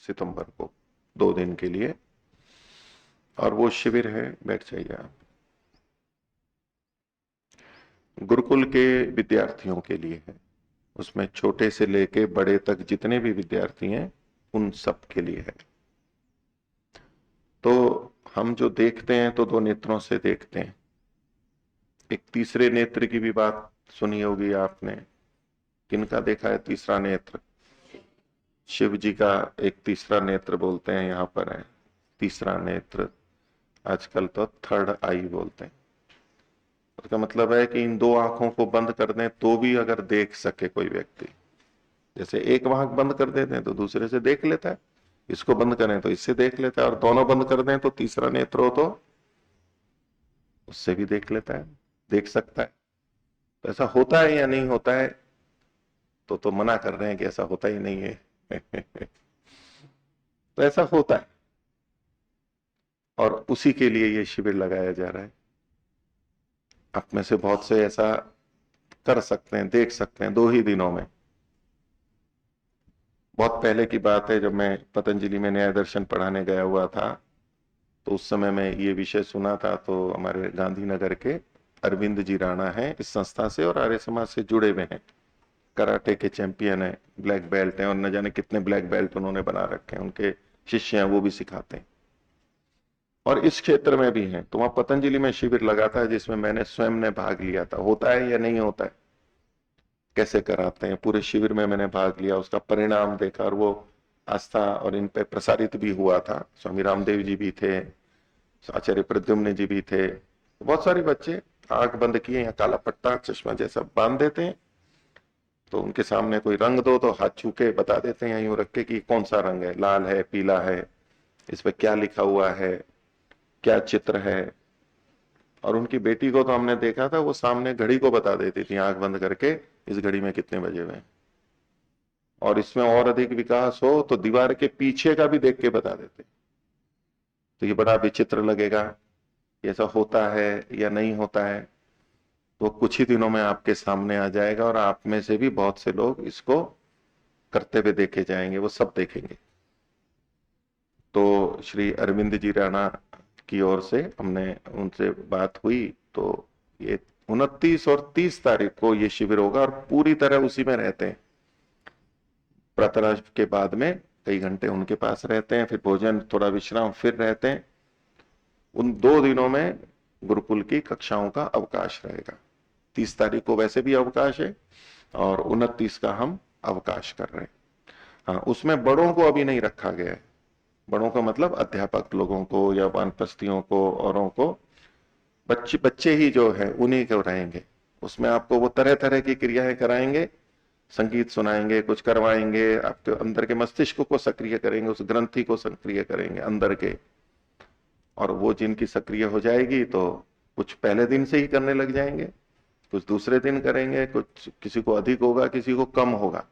सितंबर को 2 दिन के लिए। और वो शिविर है, बैठ जाइए आप, गुरुकुल के विद्यार्थियों के लिए है। उसमें छोटे से लेके बड़े तक जितने भी विद्यार्थी हैं उन सब के लिए है। तो हम जो देखते हैं तो दो नेत्रों से देखते हैं। एक तीसरे नेत्र की भी बात सुनी होगी आपने। किनका देखा है तीसरा नेत्र? शिव जी का एक तीसरा नेत्र बोलते हैं, यहां पर है तीसरा नेत्र। आजकल तो थर्ड आई बोलते हैं। उसका मतलब है कि इन दो आंखों को बंद कर दें तो भी अगर देख सके कोई व्यक्ति, जैसे एक आंख बंद कर देते हैं तो दूसरे से देख लेता है, इसको बंद करें तो इससे देख लेता है, और दोनों बंद कर दें तो तीसरा नेत्र हो तो उससे भी देख लेता है, देख सकता है। तो ऐसा होता है या नहीं होता है? तो मना कर रहे हैं कि ऐसा होता ही नहीं है। तो ऐसा होता है, और उसी के लिए ये शिविर लगाया जा रहा है। आप में से बहुत से ऐसा कर सकते हैं, देख सकते हैं 2 ही दिनों में। बहुत पहले की बात है, जब मैं पतंजलि में न्याय दर्शन पढ़ाने गया हुआ था, तो उस समय मैं ये विषय सुना था। तो हमारे गांधीनगर के अरविंद जी राणा हैं इस संस्था से और आर्य समाज से जुड़े हुए हैं, कराटे के चैंपियन हैं, ब्लैक बेल्ट हैं, और न जाने कितने ब्लैक बेल्ट उन्होंने बना रखे हैं। उनके शिष्य हैं, वो भी सिखाते हैं और इस क्षेत्र में भी हैं। तो वहां पतंजलि में शिविर लगा था जिसमें मैंने स्वयं ने भाग लिया था। होता है या नहीं होता है, कैसे कराते हैं, पूरे शिविर में मैंने भाग लिया, उसका परिणाम देखा, और वो आस्था और इन पे प्रसारित भी हुआ था। स्वामी रामदेव जी भी थे, आचार्य प्रद्युम्न जी भी थे, बहुत सारे बच्चे आंख बंद किए या काला पट्टा चश्मा जैसा बांध देते हैं, तो उनके सामने कोई रंग दो तो हाथ छू के बता देते हैं, यूं रख के कि कौन सा रंग है, लाल है, पीला है, इस पे क्या लिखा हुआ है, क्या चित्र है। और उनकी बेटी को तो हमने देखा था, वो सामने घड़ी को बता देती थी आंख बंद करके, इस घड़ी में कितने बजे हुए हैं। और इसमें और अधिक विकास हो तो दीवार के पीछे का भी देख के बता देते। तो ये बड़ा विचित्र लगेगा, ऐसा होता है या नहीं होता है। तो कुछ ही दिनों में आपके सामने आ जाएगा, और आप में से भी बहुत से लोग इसको करते हुए देखे जाएंगे, वो सब देखेंगे। तो श्री अरविंद जी राणा की ओर से हमने उनसे बात हुई, तो ये 29 और 30 तारीख को ये शिविर होगा, और पूरी तरह उसी में रहते हैं। प्रातः के बाद में कई घंटे उनके पास रहते हैं, फिर भोजन, थोड़ा विश्राम, फिर रहते हैं। उन 2 दिनों में गुरुकुल की कक्षाओं का अवकाश रहेगा। 30 तारीख को वैसे भी अवकाश है, और 29 का हम अवकाश कर रहे हैं। हाँ, उसमें बड़ों को अभी नहीं रखा गया है। बड़ों का मतलब अध्यापक लोगों को या वानप्रस्थियों को, औरों को, बच्चे बच्चे ही जो है उन्हीं को रहेंगे। उसमें आपको वो तरह तरह की क्रियाएं कराएंगे, संगीत सुनाएंगे, कुछ करवाएंगे, आपके अंदर के मस्तिष्क को सक्रिय करेंगे, उस ग्रंथि को सक्रिय करेंगे अंदर के। और वो जिनकी सक्रिय हो जाएगी तो कुछ पहले दिन से ही करने लग जाएंगे, कुछ दूसरे दिन करेंगे, कुछ किसी को अधिक होगा, किसी को कम होगा,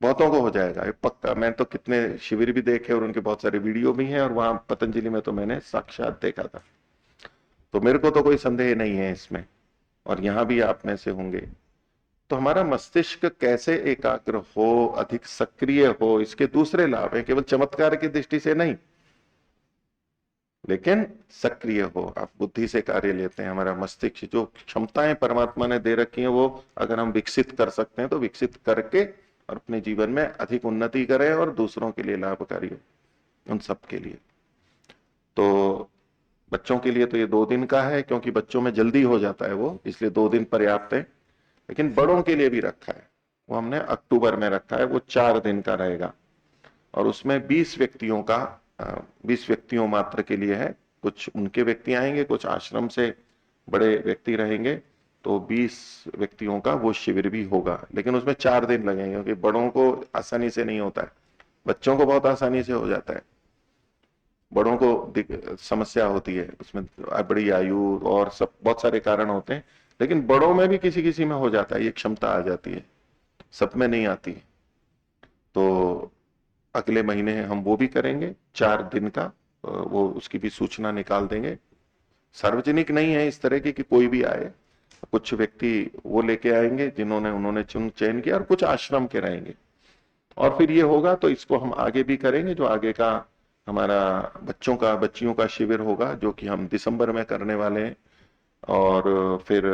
बहुतों को हो जाएगा ये पक्का। मैं तो कितने शिविर भी देखे और उनके बहुत सारे वीडियो भी हैं, और वहां पतंजलि में तो मैंने साक्षात देखा था। तो मेरे को तो कोई संदेह नहीं है इसमें, और यहां भी आप में से होंगे। तो हमारा मस्तिष्क कैसे एकाग्र हो, अधिक सक्रिय हो, इसके दूसरे लाभ हैं, केवल चमत्कार की दृष्टि से नहीं, लेकिन सक्रिय हो। आप बुद्धि से कार्य लेते हैं, हमारा मस्तिष्क जो क्षमताएं परमात्मा ने दे रखी हैं, वो अगर हम विकसित कर सकते हैं तो विकसित करके और अपने जीवन में अधिक उन्नति करें और दूसरों के लिए लाभकारी हो, उन सब के लिए। तो बच्चों के लिए तो ये 2 दिन का है, क्योंकि बच्चों में जल्दी हो जाता है वो, इसलिए 2 दिन पर्याप्त है। लेकिन बड़ों के लिए भी रखा है, वो हमने अक्टूबर में रखा है, वो 4 दिन का रहेगा। और उसमें 20 व्यक्तियों का, 20 व्यक्तियों मात्र के लिए है। कुछ उनके व्यक्ति आएंगे, कुछ आश्रम से बड़े व्यक्ति रहेंगे। तो 20 व्यक्तियों का वो शिविर भी होगा, लेकिन उसमें 4 दिन लगेंगे, क्योंकि बड़ों को आसानी से नहीं होता है, बच्चों को बहुत आसानी से हो जाता है। बड़ों को समस्या होती है, उसमें बड़ी आयु और सब बहुत सारे कारण होते हैं। लेकिन बड़ों में भी किसी किसी में हो जाता है, ये क्षमता आ जाती है, सब में नहीं आती है। तो अगले महीने हम वो भी करेंगे 4 दिन का, वो उसकी भी सूचना निकाल देंगे। सार्वजनिक नहीं है इस तरह की कि कोई भी आए, कुछ व्यक्ति वो लेके आएंगे जिन्होंने उन्होंने चयन किया, और कुछ आश्रम के रहेंगे। और फिर ये होगा तो इसको हम आगे भी करेंगे। जो आगे का हमारा बच्चों का बच्चियों का शिविर होगा जो कि हम दिसंबर में करने वाले हैं, और फिर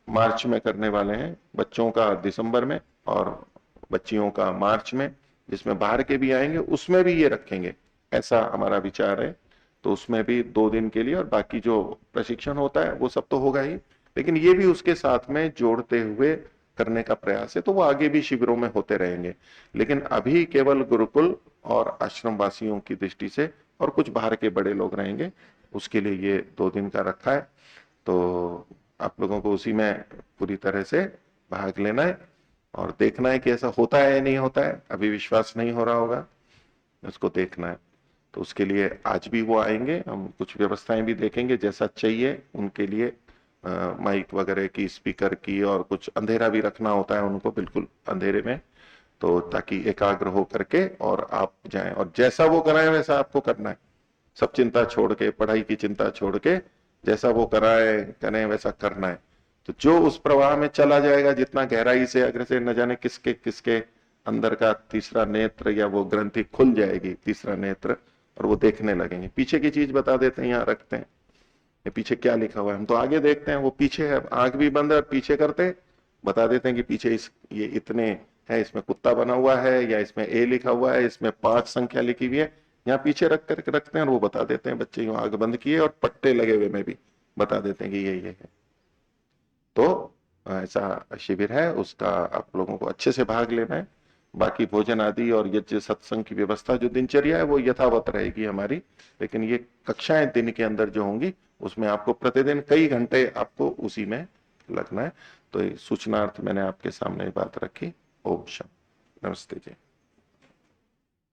मार्च में करने वाले हैं। बच्चों का दिसंबर में और बच्चियों का मार्च में, जिसमें बाहर के भी आएंगे, उसमें भी ये रखेंगे, ऐसा हमारा विचार है। तो उसमें भी 2 दिन के लिए, और बाकी जो प्रशिक्षण होता है वो सब तो होगा ही, लेकिन ये भी उसके साथ में जोड़ते हुए करने का प्रयास है। तो वो आगे भी शिविरों में होते रहेंगे, लेकिन अभी केवल गुरुकुल और आश्रम वासियों की दृष्टि से, और कुछ बाहर के बड़े लोग रहेंगे, उसके लिए ये 2 दिन का रखा है। तो आप लोगों को उसी में पूरी तरह से भाग लेना है और देखना है कि ऐसा होता है या नहीं होता है। अभी विश्वास नहीं हो रहा होगा, उसको देखना है। तो उसके लिए आज भी वो आएंगे, हम कुछ व्यवस्थाएं भी देखेंगे जैसा चाहिए उनके लिए, माइक वगैरह की, स्पीकर की, और कुछ अंधेरा भी रखना होता है उनको, बिल्कुल अंधेरे में, तो ताकि एकाग्र हो करके और आप जाएं, और जैसा वो कराएं वैसा आपको करना है। सब चिंता छोड़ के, पढ़ाई की चिंता छोड़ के, जैसा वो कराए करें वैसा करना है। तो जो उस प्रवाह में चला जाएगा, जितना गहराई से, अगर से न जाने किसके किसके अंदर का तीसरा नेत्र या वो ग्रंथि खुल जाएगी, तीसरा नेत्र, और वो देखने लगेंगे। पीछे की चीज बता देते हैं, यहाँ रखते हैं, ये पीछे क्या लिखा हुआ है, हम तो आगे देखते हैं, वो पीछे है, आंख भी बंद है और पीछे करते बता देते हैं कि पीछे ये इतने है, इसमें कुत्ता बना हुआ है, या इसमें ए लिखा हुआ है, इसमें 5 संख्या लिखी हुई है, यहाँ पीछे रख करके रखते हैं और वो बता देते हैं। बच्चे यूं आंख बंद किए और पट्टे लगे हुए में भी बता देते हैं कि ये है। तो ऐसा शिविर है, उसका आप लोगों को अच्छे से भाग लेना है। बाकी भोजन आदि और यज्ञ सत्संग की व्यवस्था, जो दिनचर्या है, वो यथावत रहेगी हमारी, लेकिन ये कक्षाएं दिन के अंदर जो होंगी, उसमें आपको प्रतिदिन कई घंटे आपको उसी में लगना है। तो ये सूचनार्थ मैंने आपके सामने बात रखी। ओम शांति। नमस्ते जी।